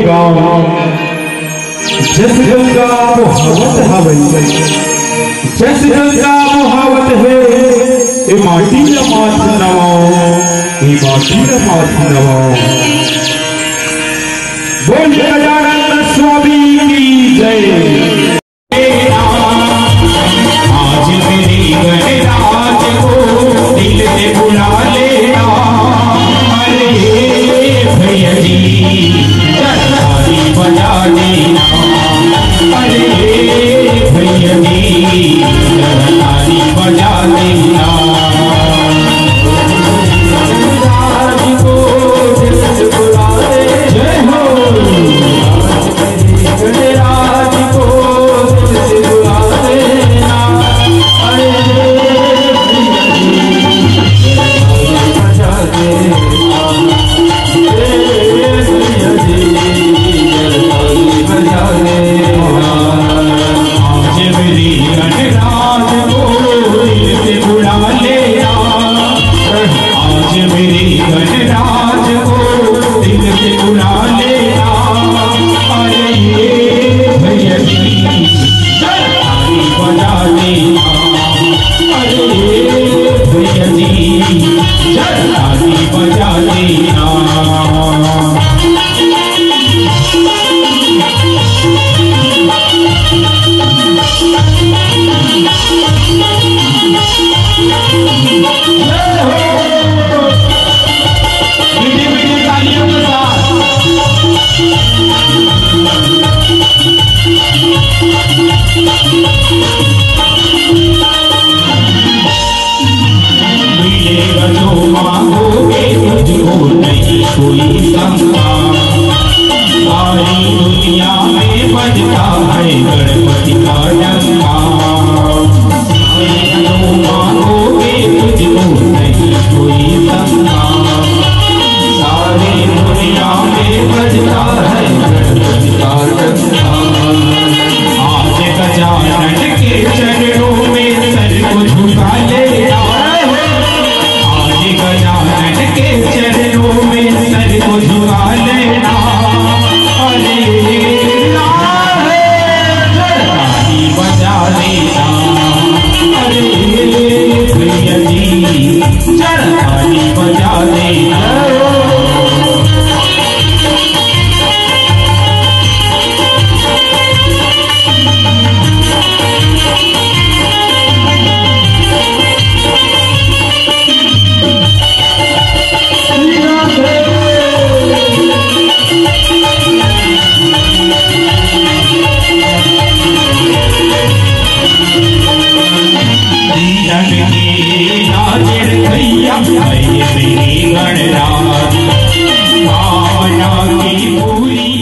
गाँव जस गंगा मुहावत हवई जस गंगा मुहावत है ए माटी न माथ नवाओ ए माटी न माथ नवाओ। बोल गजानन स्वामी की जय। आज मेरी गणराज को दिल से बुला लेना। अरे भैया जी ताली बजा देना। अरे भैया जी ताली बजा देना। गणराज को दिल से बुला ले। जय हो गणराज को दिल से बुला लेना। अरे भैया जी बजा देना। भैया जी बजा देना। आज मेरी गणराज को दिल से बुला लेना। आज मेरी गणराज को दिल से बुला लेना। अरे भैया जी ताली बजा देना। अरे भैया जी ताली बजा देना। मीठी मीठी तालियों के साथ मिलेगा जो मांगोगे मुझको नहीं कोई शंका। सारी दुनिया में बजता है गणपति का डंका। मिलेगा जो मांगोगे मुझको नहीं कोई शंका। सारी दुनिया में बजता है गणपति का डंका। आज गजानन के चरणों में सर को झुका लेना। आज गजानन के चरणों में सर को झुका लेना। अरे ताली बजा देना। अरे भैया जी ताली बजा देना। भैया मेरी गणराज भावना की पूरी